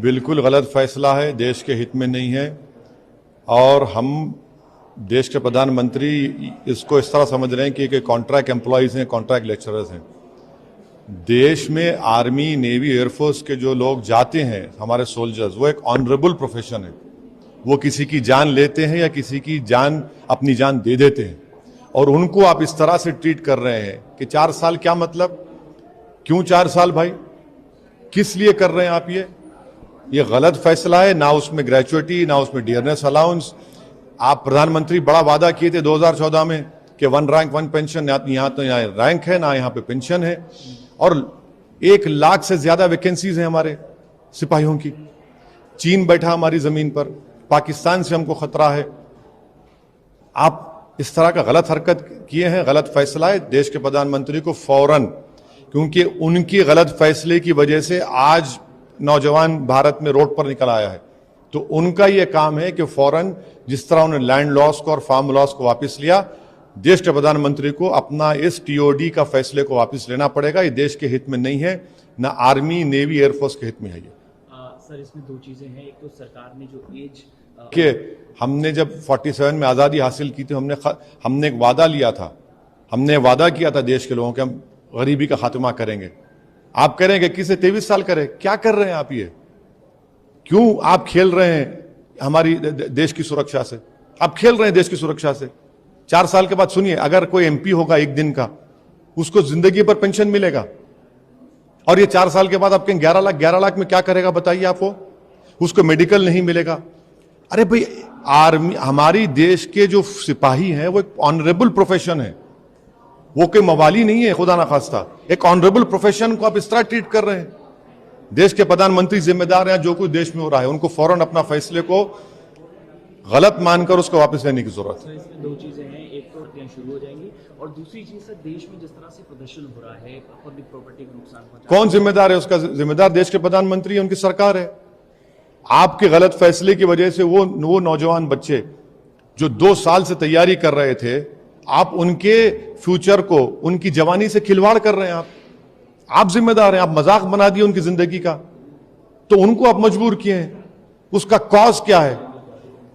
बिल्कुल गलत फैसला है, देश के हित में नहीं है। और हम देश के प्रधानमंत्री इसको इस तरह समझ रहे हैं कि कॉन्ट्रैक्ट एम्प्लॉयज़ हैं, कॉन्ट्रैक्ट लेक्चरर्स हैं। देश में आर्मी, नेवी, एयरफोर्स के जो लोग जाते हैं, हमारे सोल्जर्स, वो एक ऑनरेबल प्रोफेशन है। वो किसी की जान लेते हैं या किसी की जान, अपनी जान दे देते हैं, और उनको आप इस तरह से ट्रीट कर रहे हैं कि 4 साल, क्या मतलब? क्यों 4 साल भाई? किस लिए कर रहे हैं आप ये गलत फैसला है। ना उसमें ग्रेचुइटी, ना उसमें डियरनेस अलाउंस। आप प्रधानमंत्री बड़ा वादा किए थे 2014 में कि 1 रैंक 1 पेंशन, यहाँ तो यहाँ रैंक है ना यहाँ पे पेंशन है, और 1 लाख से ज्यादा वैकेंसीज हैं हमारे सिपाहियों की। चीन बैठा हमारी जमीन पर, पाकिस्तान से हमको खतरा है। आप इस तरह का गलत हरकत किए हैं, गलत फैसला है। देश के प्रधानमंत्री को फौरन, क्योंकि उनकी गलत फैसले की वजह से आज नौजवान भारत में रोड पर निकल आया है, तो उनका यह काम है कि फौरन, जिस तरह उन्होंने लैंड लॉस को और फार्म लॉस को वापस लिया, देश के प्रधानमंत्री को अपना इस टीओडी का फैसले को वापस लेना पड़ेगा। ये देश के हित में नहीं है, ना आर्मी, नेवी, एयरफोर्स के हित में है ये। सर, इसमें 2 चीजें हैं। एक तो सरकार ने जो एज कि हमने जब 47 में आज़ादी हासिल की थी, हमने एक वादा लिया था, हमने वादा किया था देश के लोगों के, हम गरीबी का खात्मा करेंगे। आप करेंगे, किसे 23 साल करे? क्या कर रहे हैं आप? ये क्यों आप खेल रहे हैं हमारी देश की सुरक्षा से? आप खेल रहे हैं देश की सुरक्षा से। 4 साल के बाद सुनिए, अगर कोई एमपी होगा 1 दिन का, उसको जिंदगी पर पेंशन मिलेगा, और ये 4 साल के बाद आपके 11 लाख में क्या करेगा बताइए आप? वो उसको मेडिकल नहीं मिलेगा। अरे भाई, आर्मी, हमारी देश के जो सिपाही हैं, वो एक ऑनरेबल प्रोफेशन है, वो कोई मवाली नहीं है, खुदा ना खास्ता। एक ऑनरेबल प्रोफेशन को आप इस तरह ट्रीट कर रहे हैं। देश के प्रधानमंत्री जिम्मेदार हैं जो कुछ देश में हो रहा है, उनको फौरन अपना फैसले को गलत मानकर उसको वापस लेने की जरूरत है। इसमें 2 चीजें हैं। एक तो शुरू हो जाएंगी, और दूसरी चीज सर, देश में जिस तरह से प्रदर्शन हो रहा है, पब्लिक प्रॉपर्टी को नुकसान पहुंचा, कौन जिम्मेदार है? उसका जिम्मेदार देश के प्रधानमंत्री है, उनकी सरकार है। आपके गलत फैसले की वजह से वो नौजवान बच्चे जो 2 साल से तैयारी कर रहे थे, आप उनके फ्यूचर को, उनकी जवानी से खिलवाड़ कर रहे हैं। आप जिम्मेदार हैं। आप मजाक बना दिए उनकी जिंदगी का, तो उनको आप मजबूर किए हैं। उसका कॉज क्या है?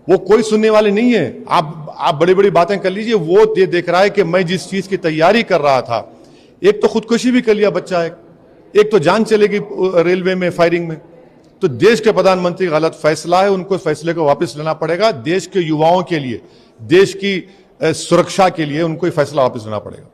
वो कोई सुनने वाले नहीं है। आप बड़ी बड़ी बातें कर लीजिए, वो ये देख रहा है कि मैं जिस चीज की तैयारी कर रहा था, एक तो खुदकुशी भी कर लिया बच्चा, एक तो जान चलेगी रेलवे में फायरिंग में। तो देश के प्रधानमंत्री गलत फैसला है, उनको फैसले को वापस लेना पड़ेगा। देश के युवाओं के लिए, देश की सुरक्षा के लिए उनको ये फैसला वापस लेना पड़ेगा।